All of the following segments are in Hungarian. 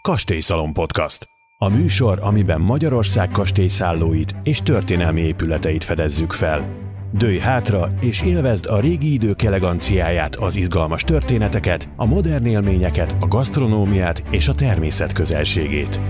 Kastélyszalon Podcast. A műsor, amiben Magyarország kastélyszállóit és történelmi épületeit fedezzük fel. Dőlj hátra és élvezd a régi idők eleganciáját, az izgalmas történeteket, a modern élményeket, a gasztronómiát és a természet közelségét.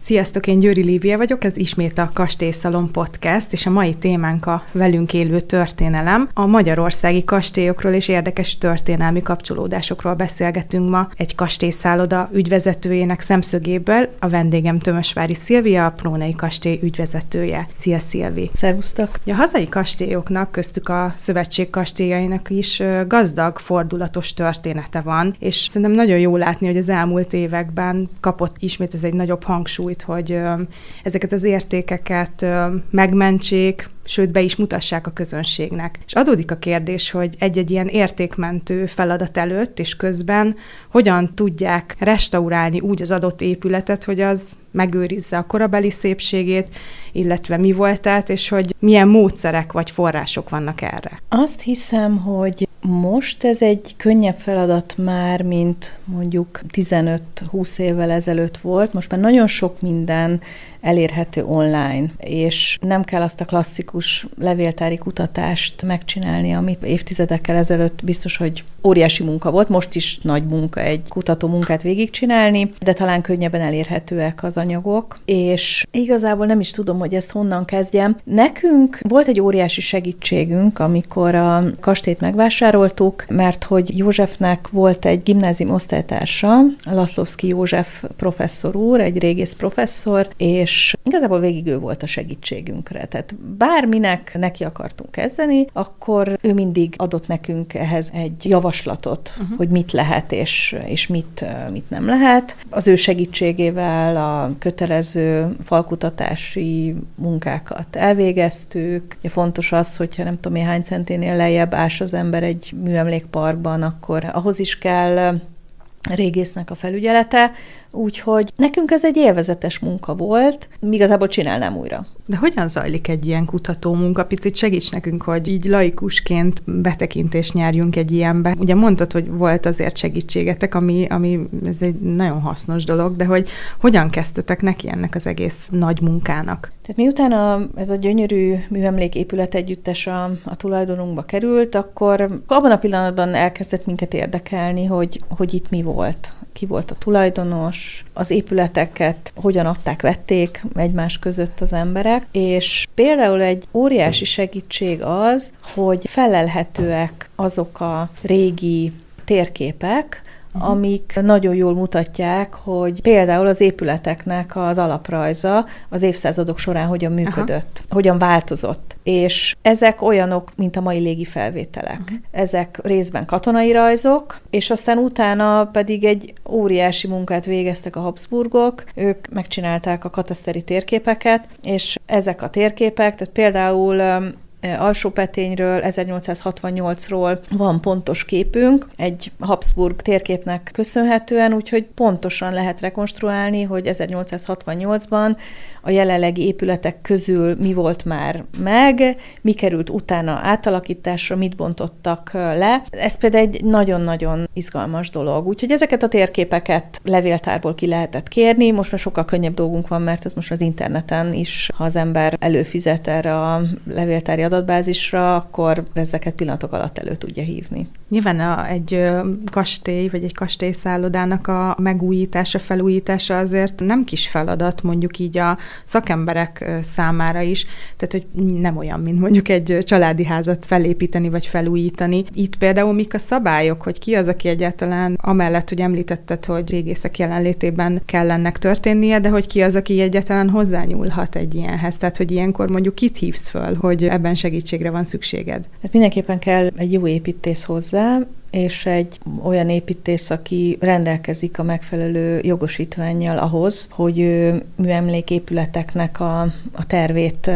Sziasztok, én Győri Lívia vagyok, ez ismét a Kastélyszalon Podcast, és a mai témánk a velünk élő történelem. A magyarországi kastélyokról és érdekes történelmi kapcsolódásokról beszélgetünk ma egy kastélyszálloda ügyvezetőjének szemszögéből. A vendégem Tömösvári Szilvia, a Prónai kastély ügyvezetője. Szia, Szilvi! Szervusztok! A hazai kastélyoknak, köztük a szövetség kastélyainak is gazdag, fordulatos története van, és szerintem nagyon jó látni, hogy az elmúlt években kapott ismét ez egy nagyobb hangsúlyt, hogy ezeket az értékeket megmentsék, sőt be is mutassák a közönségnek. És adódik a kérdés, hogy egy-egy ilyen értékmentő feladat előtt és közben hogyan tudják restaurálni úgy az adott épületet, hogy az megőrizze a korabeli szépségét, illetve mi volt át, és hogy milyen módszerek vagy források vannak erre. Azt hiszem, hogy most ez egy könnyebb feladat már, mint mondjuk 15-20 évvel ezelőtt volt. Most már nagyon sok minden elérhető online, és nem kell azt a klasszikus levéltári kutatást megcsinálni, amit évtizedekkel ezelőtt biztos, hogy óriási munka volt, most is nagy munka egy kutató munkát végigcsinálni, de talán könnyebben elérhetőek az anyagok, és igazából nem is tudom, hogy ezt honnan kezdjem. Nekünk volt egy óriási segítségünk, amikor a kastélyt megvásároltuk, mert hogy Józsefnek volt egy gimnázium osztálytársa, Laszlowski József professzor úr, egy régész professzor, és igazából végig ő volt a segítségünkre. Tehát bárminek neki akartunk kezdeni, akkor ő mindig adott nekünk ehhez egy javaslatot, hogy mit lehet és mit nem lehet. Az ő segítségével a kötelező falkutatási munkákat elvégeztük. Fontos az, hogyha nem tudom hány centénél lejjebb ás az ember egy műemlékparkban, akkor ahhoz is kell régésznek a felügyelete, úgyhogy nekünk ez egy élvezetes munka volt, igazából csinálnám újra. De hogyan zajlik egy ilyen kutató munka? Picit segíts nekünk, hogy így laikusként betekintést nyerjünk egy ilyenbe. Ugye mondtad, hogy volt azért segítségetek, ami ez egy nagyon hasznos dolog, de hogy hogyan kezdtetek neki ennek az egész nagy munkának? Tehát miután ez a gyönyörű műemléképület együttes a tulajdonunkba került, akkor abban a pillanatban elkezdett minket érdekelni, hogy itt mi volt. Ki volt a tulajdonos, az épületeket hogyan adták, vették egymás között az emberek, és például egy óriási segítség az, hogy felelhetőek azok a régi térképek, amik nagyon jól mutatják, hogy például az épületeknek az alaprajza az évszázadok során hogyan működött, hogyan változott. És ezek olyanok, mint a mai légifelvételek. Ezek részben katonai rajzok, és aztán utána pedig egy óriási munkát végeztek a Habsburgok, ők megcsinálták a kataszteri térképeket, és ezek a térképek, tehát például Alsópetényről, 1868-ról van pontos képünk, egy Habsburg térképnek köszönhetően, úgyhogy pontosan lehet rekonstruálni, hogy 1868-ban a jelenlegi épületek közül mi volt már meg, mi került utána átalakításra, mit bontottak le. Ez például egy nagyon-nagyon izgalmas dolog. Úgyhogy ezeket a térképeket levéltárból ki lehetett kérni, most már sokkal könnyebb dolgunk van, mert ez most az interneten is, ha az ember előfizet erre a levéltári adatbázisra, akkor ezeket pillanatok alatt elő tudja hívni. Nyilván egy kastély, vagy egy kastélyszállodának a megújítása, felújítása azért nem kis feladat, mondjuk így a szakemberek számára is, tehát hogy nem olyan, mint mondjuk egy családi házat felépíteni, vagy felújítani. Itt például mik a szabályok, hogy ki az, aki egyáltalán amellett, hogy említetted, hogy régészek jelenlétében kell ennek történnie, de hogy ki az, aki egyáltalán hozzányúlhat egy ilyenhez, tehát hogy ilyenkor mondjuk kit hívsz föl, hogy ebben segítségre van szükséged. Hát mindenképpen kell egy jó építész hozzá, és egy olyan építész, aki rendelkezik a megfelelő jogosítvánnyal ahhoz, hogy műemléképületeknek a tervét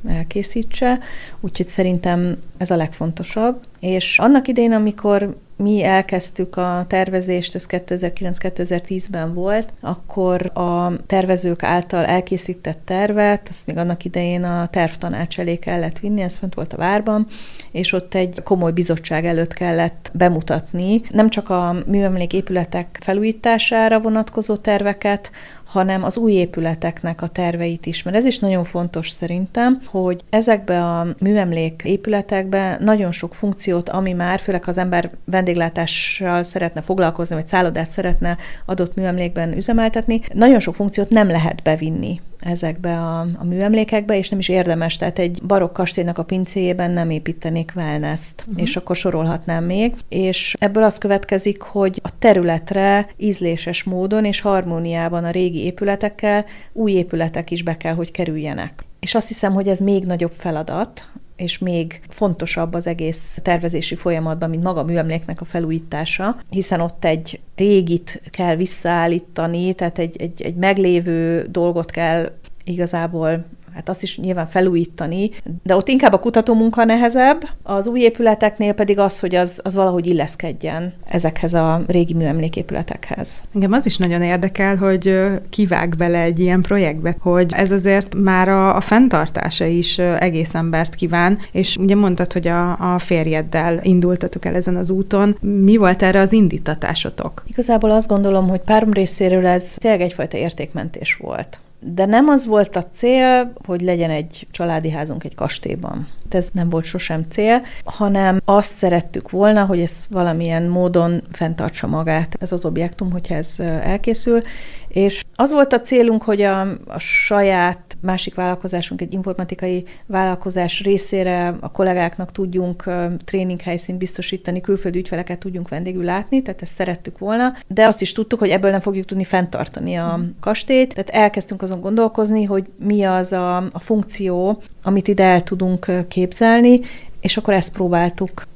elkészítse, úgyhogy szerintem ez a legfontosabb. És annak idején, amikor mi elkezdtük a tervezést, ez 2009-2010-ben volt, akkor a tervezők által elkészített tervet, azt még annak idején a tervtanács elé kellett vinni, ez fent volt a Várban, és ott egy komoly bizottság előtt kellett bemutatni, nem csak a műemléképületek felújítására vonatkozó terveket, hanem az új épületeknek a terveit is. Mert ez is nagyon fontos szerintem, hogy ezekbe a műemlék épületekbe nagyon sok funkciót, ami már főleg az ember vendéglátással szeretne foglalkozni, vagy szállodát szeretne adott műemlékben üzemeltetni, nagyon sok funkciót nem lehet bevinni ezekbe a műemlékekbe, és nem is érdemes, tehát egy barokk kastélynak a pincéjében nem építenék wellness-t, és akkor sorolhatnám még, és ebből az következik, hogy a területre ízléses módon és harmóniában a régi épületekkel új épületek is be kell, hogy kerüljenek. És azt hiszem, hogy ez még nagyobb feladat, és még fontosabb az egész tervezési folyamatban, mint maga a műemléknek a felújítása, hiszen ott egy régit kell visszaállítani, tehát egy meglévő dolgot kell igazából, hát azt is nyilván felújítani, de ott inkább a kutatómunka nehezebb, az új épületeknél pedig az, hogy az valahogy illeszkedjen ezekhez a régi műemléképületekhez. Engem az is nagyon érdekel, hogy kivág bele egy ilyen projektbe, hogy ez azért már a fenntartása is egész embert kíván, és ugye mondtad, hogy a férjeddel indultatok el ezen az úton. Mi volt erre az indítatásotok? Igazából azt gondolom, hogy párom részéről ez tényleg egyfajta értékmentés volt. De nem az volt a cél, hogy legyen egy családi házunk egy kastélyban. Ez nem volt sosem cél, hanem azt szerettük volna, hogy ez valamilyen módon fenntartsa magát ez az objektum, hogyha ez elkészül. És az volt a célunk, hogy a saját másik vállalkozásunk, egy informatikai vállalkozás részére a kollégáknak tudjunk tréninghelyszínt biztosítani, külföldi ügyfeleket tudjunk vendégül látni, tehát ezt szerettük volna, de azt is tudtuk, hogy ebből nem fogjuk tudni fenntartani a kastélyt, tehát elkezdtünk azon gondolkozni, hogy mi az a funkció, amit ide el tudunk képzelni, és akkor ezt próbáltuk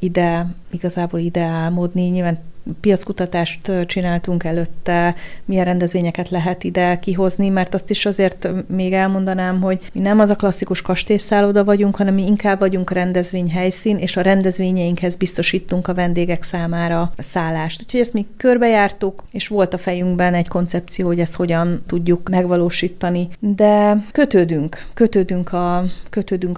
igazából ide álmodni. Nyilván piackutatást csináltunk előtte, milyen rendezvényeket lehet ide kihozni, mert azt is azért még elmondanám, hogy mi nem az a klasszikus kastélyszálloda vagyunk, hanem mi inkább vagyunk rendezvényhelyszín, és a rendezvényeinkhez biztosítunk a vendégek számára szállást. Úgyhogy ezt mi körbejártuk, és volt a fejünkben egy koncepció, hogy ezt hogyan tudjuk megvalósítani. De kötődünk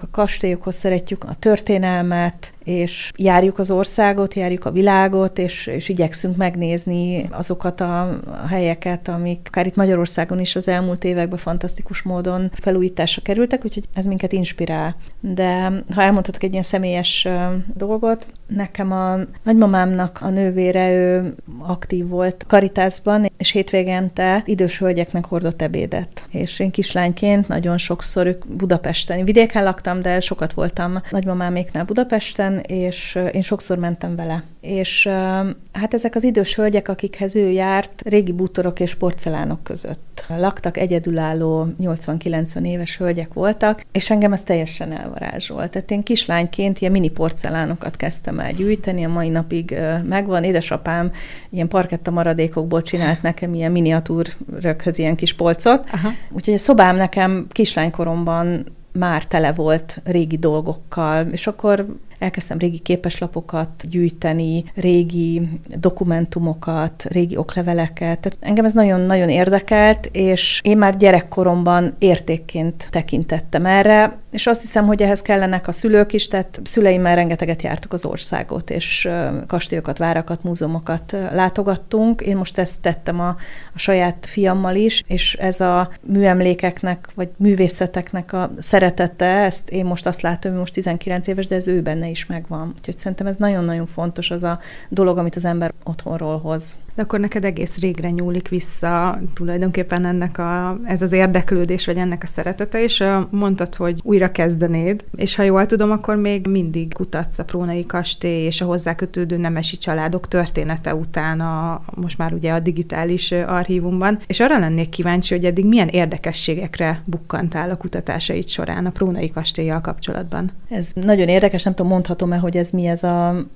a kastélyokhoz, szeretjük a történelmet, és járjuk az országot, járjuk a világot, és igyekszünk megnézni azokat a helyeket, amik akár itt Magyarországon is az elmúlt években fantasztikus módon felújításra kerültek, úgyhogy ez minket inspirál. De ha elmondhatok egy ilyen személyes dolgot, nekem a nagymamámnak a nővére, ő aktív volt Caritasban, és hétvégente idős hölgyeknek hordott ebédet. És én kislányként nagyon sokszor Budapesten, vidéken laktam, de sokat voltam nagymamáméknál Budapesten, és én sokszor mentem vele. És hát ezek az idős hölgyek, akikhez ő járt, régi bútorok és porcelánok között laktak, egyedülálló 80-90 éves hölgyek voltak, és engem ez teljesen elvarázsolt. Tehát én kislányként ilyen mini porcelánokat kezdtem el gyűjteni, a mai napig megvan. Édesapám ilyen parketta maradékokból csinált nekem ilyen miniatúrökhöz ilyen kis polcot. Aha. Úgyhogy a szobám nekem kislánykoromban már tele volt régi dolgokkal, és akkor elkezdtem régi képeslapokat gyűjteni, régi dokumentumokat, régi okleveleket. Tehát engem ez nagyon-nagyon érdekelt, és én már gyerekkoromban értékként tekintettem erre, és azt hiszem, hogy ehhez kellenek a szülők is, tehát szüleimmel rengeteget jártuk az országot, és kastélyokat, várakat, múzeumokat látogattunk. Én most ezt tettem a saját fiammal is, és ez a műemlékeknek, vagy művészeteknek a szeretete, ezt én most azt látom, hogy most 19 éves, de ez ő benne is megvan. Úgyhogy szerintem ez nagyon-nagyon fontos az a dolog, amit az ember otthonról hoz. De akkor neked egész régre nyúlik vissza tulajdonképpen ez az érdeklődés, vagy ennek a szeretete, és mondtad, hogy újra kezdenéd, és ha jól tudom, akkor még mindig kutatsz a Prónai kastély és a hozzá kötődő nemesi családok története után most már ugye a digitális archívumban, és arra lennék kíváncsi, hogy eddig milyen érdekességekre bukkantál a kutatásaid során a Prónai kastéllyal kapcsolatban. Ez nagyon érdekes, nem tudom, mondhatom-e, hogy ez mi ez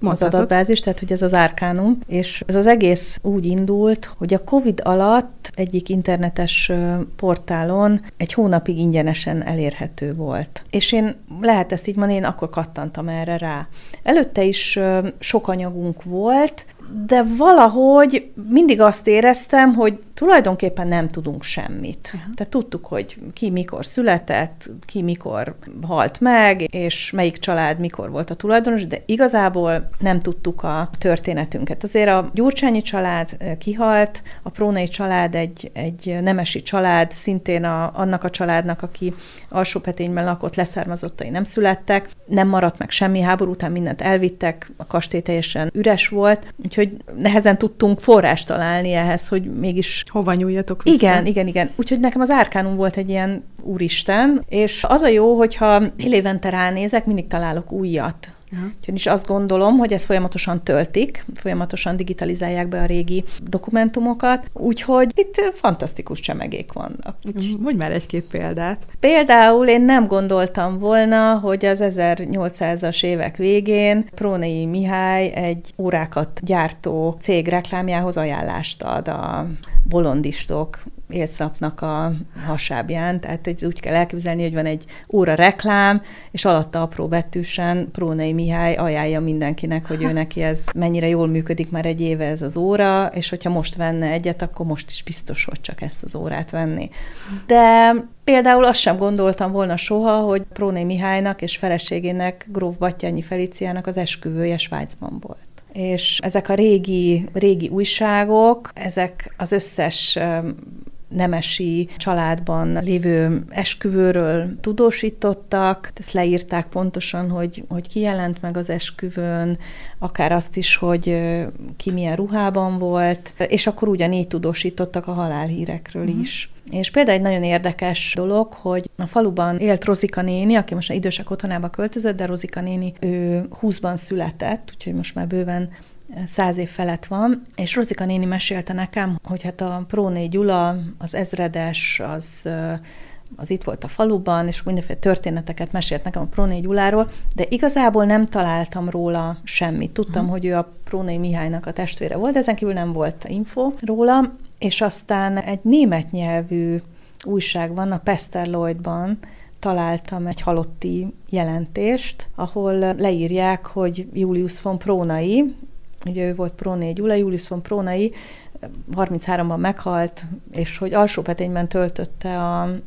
az adatbázis, tehát hogy ez az Arcanum, és ez az egész úgy indult, hogy a Covid alatt egyik internetes portálon egy hónapig ingyenesen elérhető volt. És én, lehet ezt így mondani, én akkor kattantam erre rá. Előtte is sok anyagunk volt, de valahogy mindig azt éreztem, hogy tulajdonképpen nem tudunk semmit. Tehát tudtuk, hogy ki mikor született, ki mikor halt meg, és melyik család mikor volt a tulajdonos, de igazából nem tudtuk a történetünket. Azért a Gyurcsányi család kihalt, a Prónai család egy nemesi család, szintén annak a családnak, aki Alsópetényben lakott, leszármazottai nem születtek, nem maradt meg semmi, háború után mindent elvittek, a kastély teljesen üres volt, úgyhogy nehezen tudtunk forrást találni ehhez, hogy mégis hova nyúljatok vissza? Igen. Úgyhogy nekem az Árkánum volt egy ilyen úristen, és az a jó, hogyha évente ránézek, mindig találok újat. Úgyhogy is azt gondolom, hogy ezt folyamatosan töltik, folyamatosan digitalizálják be a régi dokumentumokat, úgyhogy itt fantasztikus csemegék vannak. Mondj már egy-két példát. Például én nem gondoltam volna, hogy az 1800-as évek végén Prónai Mihály egy órákat gyártó cég reklámjához ajánlást ad a bolondistok élcnapnak a hasábján, tehát úgy kell elképzelni, hogy van egy óra reklám, és alatta apró betűsen Prónai Mihály ajánlja mindenkinek, hogy ő neki ez mennyire jól működik már egy éve ez az óra, és hogyha most venne egyet, akkor most is biztos, hogy csak ezt az órát venni. De például azt sem gondoltam volna soha, hogy Prónai Mihálynak és feleségének, gróf Batthyány Feliciának az esküvője Svájcban volt. És ezek a régi újságok, ezek az összes nemesi családban lévő esküvőről tudósítottak, ezt leírták pontosan, hogy ki jelent meg az esküvőn, akár azt is, hogy ki milyen ruhában volt, és akkor ugyanígy tudósítottak a halálhírekről is. És például egy nagyon érdekes dolog, hogy a faluban élt Rozika néni, aki most idősek otthonába költözött, de Rozika néni, ő 20-ban született, úgyhogy most már bőven 100 év felett van, és Rozika néni mesélte nekem, hogy hát a Próné Gyula, az ezredes, az itt volt a faluban, és mindenféle történeteket mesélt nekem a Próné Gyuláról, de igazából nem találtam róla semmit. Tudtam, hogy ő a Prónai Mihálynak a testvére volt, de ezen kívül nem volt info róla, és aztán egy német nyelvű újság van, a Pesterloidban találtam egy halotti jelentést, ahol leírják, hogy Julius von Prónai, ugye ő volt Próné Gyula, Julius von Prónai 33-ban meghalt, és hogy Alsópetényben töltötte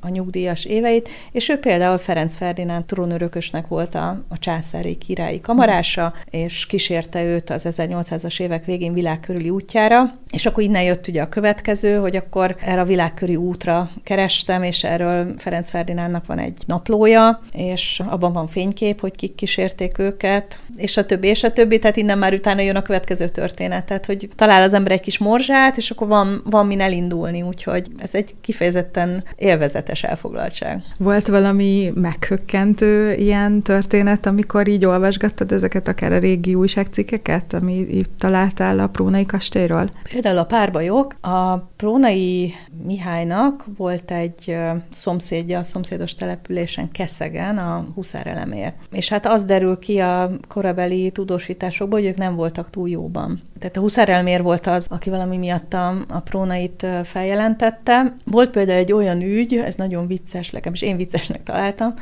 a nyugdíjas éveit, és ő például Ferenc Ferdinánd trónörökösnek volt a császári királyi kamarása, és kísérte őt az 1800-as évek végén világkörüli útjára, és akkor innen jött ugye a következő, hogy akkor erre a világköri útra kerestem, és erről Ferenc Ferdinándnak van egy naplója, és abban van fénykép, hogy kik kísérték őket, és a többi, tehát innen már utána jön a következő történet, tehát hogy talál az ember egy kis morzsát, és akkor van min elindulni, úgyhogy ez egy kifejezetten élvezetes elfoglaltság. Volt valami meghökkentő ilyen történet, amikor így olvasgattad ezeket akár a régi újságcikkeket, ami itt találtál a Prónai kastélyról? Például a párbajok. A Prónai Mihálynak volt egy szomszédja a szomszédos településen, Keszegen, a Huszárelemér. És hát az derül ki a korabeli tudósításokból, hogy ők nem voltak túl jóban. Tehát a Huszárelemér volt az, aki valami miatt a Prónait feljelentette. Volt például egy olyan ügy, ez nagyon vicces, legalábbis én viccesnek találtam,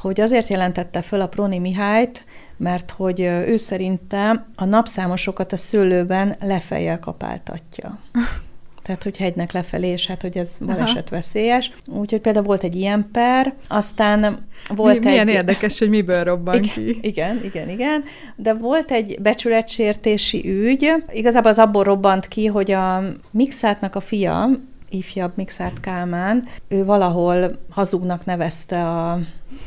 hogy azért jelentette föl a Prónai Mihályt, mert hogy ő szerinte a napszámosokat a szőlőben lefejjel kapáltatja. Tehát, hogy hegynek lefelé, és hát, hogy ez balesetveszélyes. Úgyhogy például volt egy ilyen per, aztán volt milyen érdekes, hogy miből robban ki. Igen. De volt egy becsületsértési ügy. Igazából az abból robbant ki, hogy a Mikszátnak a fia, ifjabb Mikszát Kálmán, ő valahol hazugnak nevezte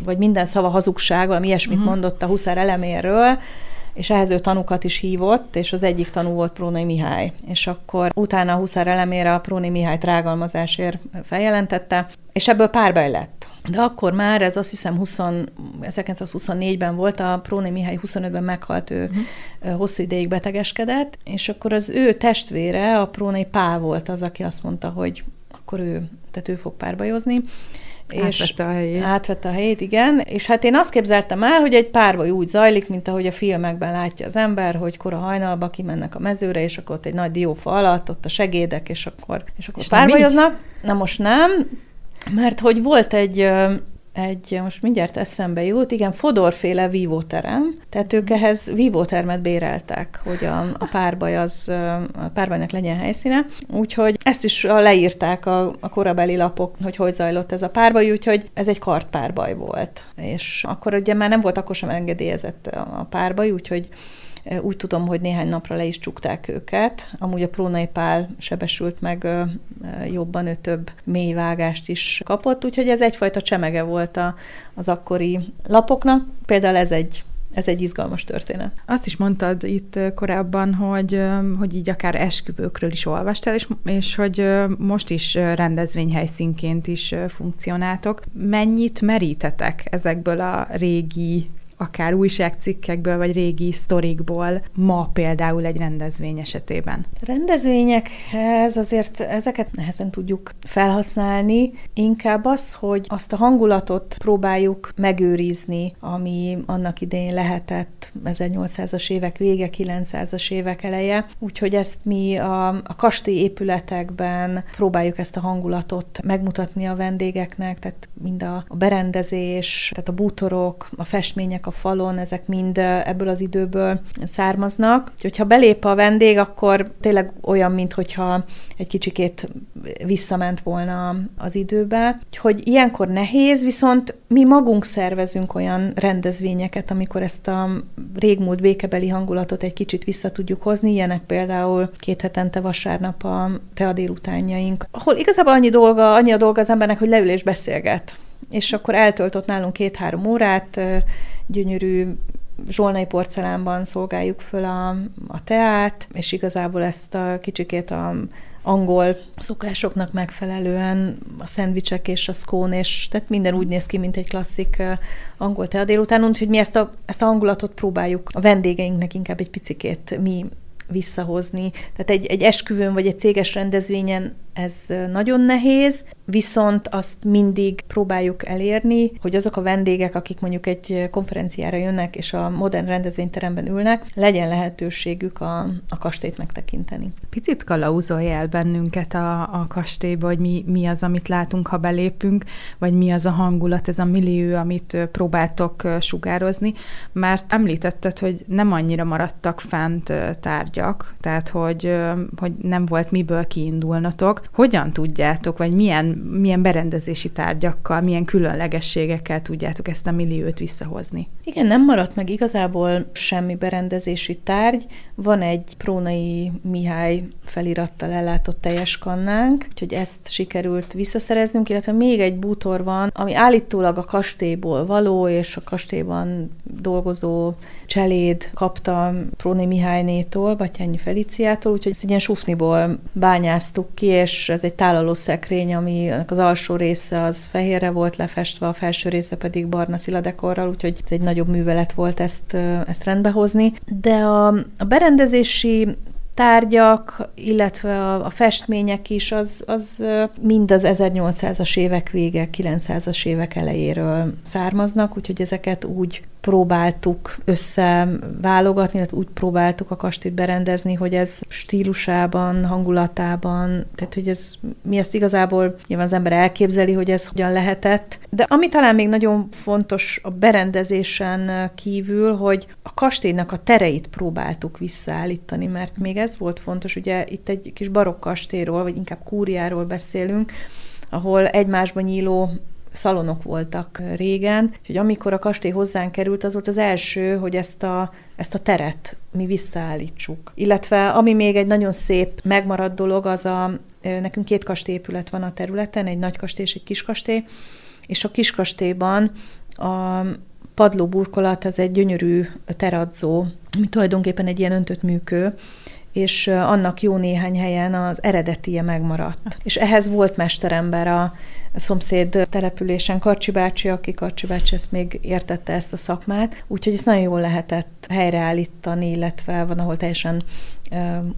vagy minden szava hazugság, valami ilyesmit mondott a Huszáreleméről, és ehhez ő tanukat is hívott, és az egyik tanú volt Prónai Mihály. És akkor utána a Huszárelemére a Prónai Mihályt rágalmazásért feljelentette, és ebből párbaj lett. De akkor már, ez azt hiszem 1924-ben volt, a Prónai Mihály 25-ben meghalt, ő hosszú ideig betegeskedett, és akkor az ő testvére, a Prónai Pál volt az, aki azt mondta, hogy akkor ő fog párbajozni. Átvette a helyét, igen. És hát én azt képzeltem el, hogy egy párbaj úgy zajlik, mint ahogy a filmekben látja az ember, hogy kora hajnalba kimennek a mezőre, és akkor ott egy nagy diófa alatt, ott a segédek, és akkor párbajoznak. Na most nem, mert hogy volt egy most mindjárt eszembe jut, igen, Fodor-féle vívóterem, tehát ők ehhez vívótermet béreltek, hogy a párbajnak legyen helyszíne, úgyhogy ezt is leírták a korabeli lapok, hogy zajlott ez a párbaj, úgyhogy ez egy kartpárbaj volt. És akkor ugye már nem volt akkor sem engedélyezett a párbaj, úgyhogy úgy tudom, hogy néhány napra le is csukták őket. Amúgy a Prónai Pál sebesült meg jobban, ő több mély vágást is kapott, úgyhogy ez egyfajta csemege volt az akkori lapoknak. Például ez egy izgalmas történet. Azt is mondtad itt korábban, hogy így akár esküvőkről is olvastál, és hogy most is rendezvényhelyszínként is funkcionáltok. Mennyit merítetek ezekből a régi, akár újságcikkekből, vagy régi sztorikból ma például egy rendezvény esetében? Rendezvényekhez azért ezeket nehezen tudjuk felhasználni, inkább az, hogy azt a hangulatot próbáljuk megőrizni, ami annak idején lehetett 1800-as évek vége, 900-as évek eleje, úgyhogy ezt mi a kastély épületekben próbáljuk ezt a hangulatot megmutatni a vendégeknek, tehát mind a berendezés, tehát a bútorok, a festmények a falon, ezek mind ebből az időből származnak. Úgyhogy ha belép a vendég, akkor tényleg olyan, minthogyha egy kicsikét visszament volna az időbe. Úgyhogy ilyenkor nehéz, viszont mi magunk szervezünk olyan rendezvényeket, amikor ezt a régmúlt békebeli hangulatot egy kicsit vissza tudjuk hozni. Ilyenek például 2 hetente vasárnap a tea délutánjaink, ahol igazából annyi a dolga az embernek, hogy leül és beszélget. És akkor eltöltött nálunk 2-3 órát, gyönyörű zsolnai porcelánban szolgáljuk föl a teát, és igazából ezt a kicsikét a angol szokásoknak megfelelően a szendvicsek és a scone, és tehát minden úgy néz ki, mint egy klasszik angol tea délután, úgyhogy mi ezt a hangulatot próbáljuk a vendégeinknek inkább egy picikét mi visszahozni. Tehát egy esküvőn vagy egy céges rendezvényen ez nagyon nehéz, viszont azt mindig próbáljuk elérni, hogy azok a vendégek, akik mondjuk egy konferenciára jönnek, és a modern rendezvényteremben ülnek, legyen lehetőségük a kastélyt megtekinteni. Picit kalauzolj el bennünket a kastélyba, hogy mi az, amit látunk, ha belépünk, vagy mi az a hangulat, ez a millió, amit próbáltok sugározni, mert említetted, hogy nem annyira maradtak fent tárgyak, tehát hogy nem volt miből kiindulnatok. Hogyan tudjátok, vagy milyen berendezési tárgyakkal, milyen különlegességekkel tudjátok ezt a milliót visszahozni? Igen, nem maradt meg igazából semmi berendezési tárgy. Van egy Prónai Mihály felirattal ellátott teljes kannánk, úgyhogy ezt sikerült visszaszereznünk, illetve még egy bútor van, ami állítólag a kastélyból való, és a kastélyban dolgozó cseléd kapta Prónai Mihálynétól, Batthyány Feliciától, úgyhogy ezt egy ilyen sufniból bányáztuk ki, és ez egy tálaló szekrény, aminek az alsó része az fehérre volt lefestve, a felső része pedig barna sziladekorral, úgyhogy ez egy nagyobb művelet volt ezt rendbehozni. De a berendezési tárgyak, illetve a festmények is, az mind az 1800-as évek vége, 900-as évek elejéről származnak, úgyhogy ezeket úgy próbáltuk összeválogatni, tehát úgy próbáltuk a kastélyt berendezni, hogy ez stílusában, hangulatában, tehát hogy mi ezt igazából nyilván az ember elképzeli, hogy ez hogyan lehetett. De ami talán még nagyon fontos a berendezésen kívül, hogy a kastélynak a tereit próbáltuk visszaállítani, mert még ez volt fontos, ugye itt egy kis barokk kastélyról, vagy inkább kúriáról beszélünk, ahol egymásban nyíló szalonok voltak régen, úgyhogy amikor a kastély hozzánk került, az volt az első, hogy ezt a teret mi visszaállítsuk. Illetve ami még egy nagyon szép megmaradt dolog, nekünk 2 kastélyépület van a területen, egy nagy kastély és egy kis kastély, és a kis kastélyban a padlóburkolat az egy gyönyörű teradzó, ami tulajdonképpen egy ilyen öntött műkő, és annak jó néhány helyen az eredetie megmaradt. És ehhez volt mesterember a szomszéd településen, Karcsi bácsi, Karcsi bácsi ezt még értette ezt a szakmát, úgyhogy ezt nagyon jól lehetett helyreállítani, illetve van, ahol teljesen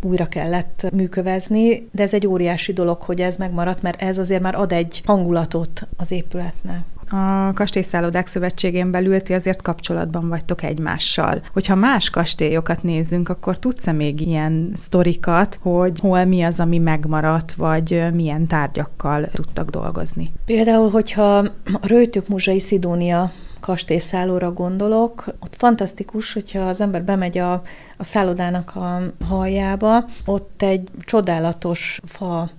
újra kellett műkövezni, de ez egy óriási dolog, hogy ez megmaradt, mert ez azért már ad egy hangulatot az épületnek. A Kastélyszállodák Szövetségén belül ti azért kapcsolatban vagytok egymással. Hogyha más kastélyokat nézzünk, akkor tudsz-e még ilyen sztorikat, hogy hol mi az, ami megmaradt, vagy milyen tárgyakkal tudtak dolgozni? Például, hogyha a Röjtők-Muzsai Szidónia kastélyszállóra gondolok, ott fantasztikus, hogyha az ember bemegy a szállodának a halljába, ott egy csodálatos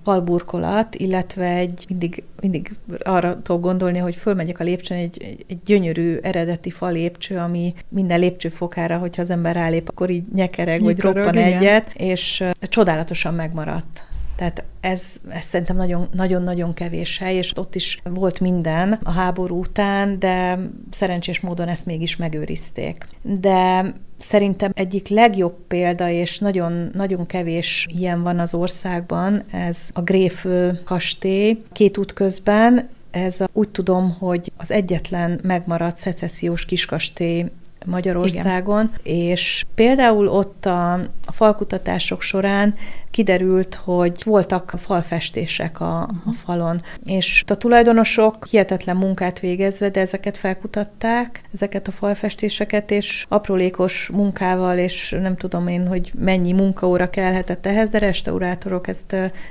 falburkolat, illetve mindig arra tudok gondolni, hogy fölmegyek a lépcsőn, egy gyönyörű eredeti falépcső, ami minden lépcsőfokára, hogyha az ember rálép, akkor így nyekereg, vagy roppan egyet, és csodálatosan megmaradt. Tehát ez szerintem nagyon-nagyon kevés hely, és ott is volt minden a háború után, de szerencsés módon ezt mégis megőrizték. De szerintem egyik legjobb példa, és nagyon kevés ilyen van az országban, ez a Gréfül kastély, Két út közben. Úgy tudom, hogy az egyetlen megmaradt szecessziós kiskastély Magyarországon, igen. És például ott a falkutatások során kiderült, hogy voltak falfestések a falon, és a tulajdonosok hihetetlen munkát végezve, de ezeket felkutatták, ezeket a falfestéseket, és aprólékos munkával, és nem tudom én, hogy mennyi munkaóra kellhetett ehhez, de restaurátorok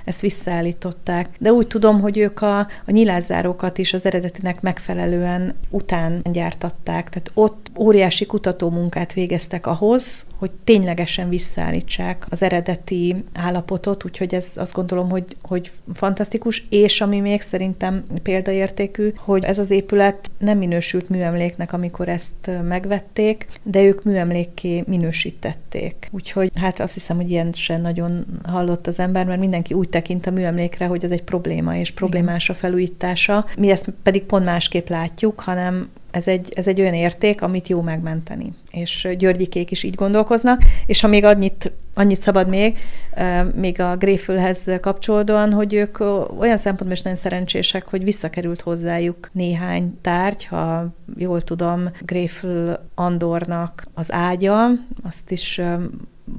ezt visszaállították. De úgy tudom, hogy ők a nyilászárókat is az eredetinek megfelelően után gyártatták, tehát ott óriási kutatómunkát végeztek ahhoz, hogy ténylegesen visszaállítsák az eredeti állapotot, úgyhogy azt gondolom, hogy fantasztikus, és ami még szerintem példaértékű, hogy ez az épület nem minősült műemléknek, amikor ezt megvették, de ők műemlékké minősítették. Úgyhogy hát azt hiszem, hogy ilyen sem nagyon hallott az ember, mert mindenki úgy tekint a műemlékre, hogy ez egy probléma, és problémás a felújítása. Mi ezt pedig pont másképp látjuk, hanem ez egy olyan érték, amit jó megmenteni. És Györgyikék is így gondolkoznak, és ha még annyit szabad még a Gréfülhez kapcsolódóan, hogy ők olyan szempontból is nagyon szerencsések, hogy visszakerült hozzájuk néhány tárgy, ha jól tudom, Gréfül Andornak az ágya, azt is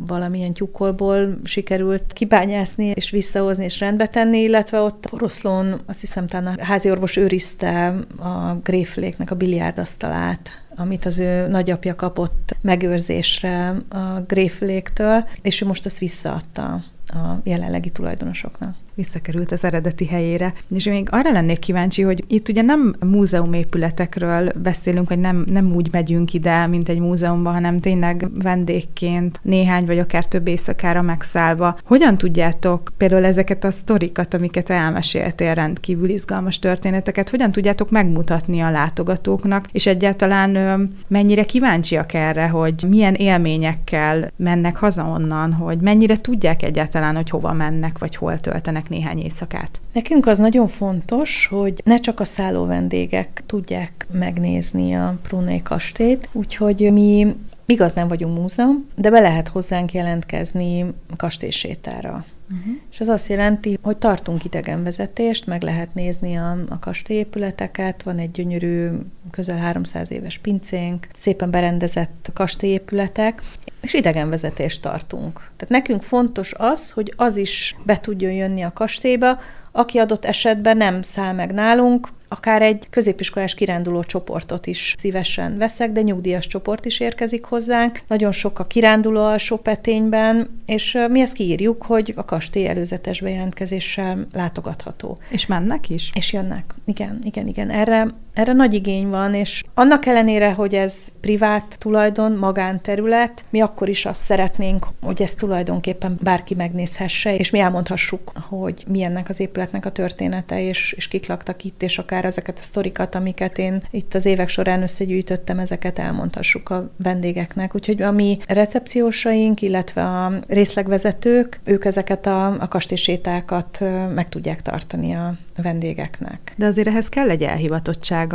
valamilyen tyúkkolból sikerült kibányászni, és visszahozni, és rendbe tenni, illetve ott a Oroszlón, azt hiszem, talán a háziorvos őrizte a Gréfüléknek a biliárdasztalát, amit az ő nagyapja kapott megőrzésre a Gréfüléktől, és ő most azt visszaadta a jelenlegi tulajdonosoknak. Visszakerült az eredeti helyére. És még arra lennék kíváncsi, hogy itt ugye nem múzeumépületekről beszélünk, hogy nem úgy megyünk ide, mint egy múzeumban, hanem tényleg vendégként néhány vagy akár több éjszakára megszállva. Hogyan tudjátok például ezeket a sztorikat, amiket elmeséltél, rendkívül izgalmas történeteket, hogyan tudjátok megmutatni a látogatóknak, és egyáltalán mennyire kíváncsiak erre, hogy milyen élményekkel mennek haza onnan, hogy mennyire tudják egyáltalán, hogy hova mennek, vagy hol töltenek néhány éjszakát? Nekünk az nagyon fontos, hogy ne csak a szálló vendégek tudják megnézni a Prunai kastélyt, úgyhogy mi igaz nem vagyunk múzeum, de be lehet hozzánk jelentkezni kastélysétára. És ez azt jelenti, hogy tartunk idegenvezetést, meg lehet nézni a kastélyépületeket, van egy gyönyörű, közel 300 éves pincénk, szépen berendezett kastélyépületek, és idegenvezetést tartunk. Tehát nekünk fontos az, hogy az is be tudjon jönni a kastélyba, aki adott esetben nem száll meg nálunk, akár egy középiskolás kiránduló csoportot is szívesen veszek, de nyugdíjas csoport is érkezik hozzánk. Nagyon sok a kiránduló alsó petényben, és mi ezt kiírjuk, hogy a kastély előzetes bejelentkezéssel látogatható. És mennek is? És jönnek. Igen. Erre nagy igény van, és annak ellenére, hogy ez privát tulajdon, magánterület, mi akkor is azt szeretnénk, hogy ezt tulajdonképpen bárki megnézhesse, és mi elmondhassuk, hogy milyennek az épületnek a története, és kik laktak itt, és akár ezeket a sztorikat, amiket én itt az évek során összegyűjtöttem, ezeket elmondhassuk a vendégeknek. Úgyhogy a mi recepciósaink, illetve a részlegvezetők, ők ezeket a kastélysétákat meg tudják tartani a vendégeknek. De azért ehhez kell egy elhivatottság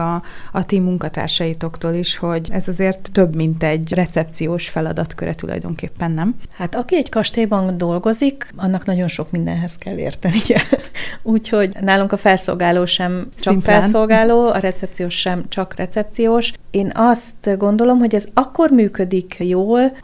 a ti munkatársaitoktól is, hogy ez azért több, mint egy recepciós feladatköre tulajdonképpen, nem? Hát aki egy kastélyban dolgozik, annak nagyon sok mindenhez kell értenie. Úgyhogy nálunk a felszolgáló sem csak felszolgáló, a recepciós sem csak recepciós. Én azt gondolom, hogy ez akkor működik jól,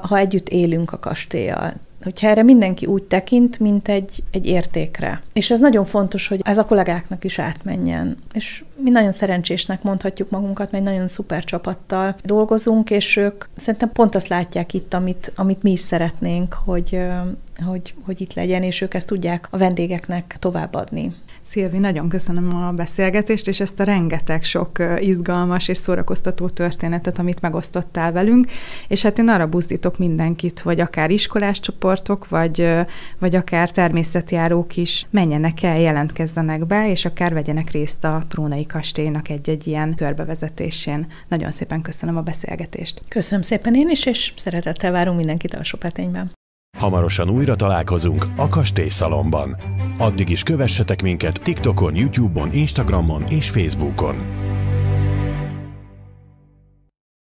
ha együtt élünk a kastéllyal. hogyha erre mindenki úgy tekint, mint egy értékre. És ez nagyon fontos, hogy ez a kollégáknak is átmenjen. És mi nagyon szerencsésnek mondhatjuk magunkat, mert egy nagyon szuper csapattal dolgozunk, és ők szerintem pont azt látják itt, amit mi is szeretnénk, hogy itt legyen, és ők ezt tudják a vendégeknek továbbadni. Szilvi, nagyon köszönöm a beszélgetést, és ezt a rengeteg sok izgalmas és szórakoztató történetet, amit megosztottál velünk, és hát én arra buzdítok mindenkit, hogy akár iskolás csoportok, vagy akár természetjárók is menjenek el, jelentkezzenek be, és akár vegyenek részt a Prónai Kastélynak egy ilyen körbevezetésén. Nagyon szépen köszönöm a beszélgetést. Köszönöm szépen én is, és szeretettel várunk mindenkit Alsópretényben. Hamarosan újra találkozunk a Kastélyszalonban. Addig is kövessetek minket TikTokon, YouTube-on, Instagramon és Facebookon.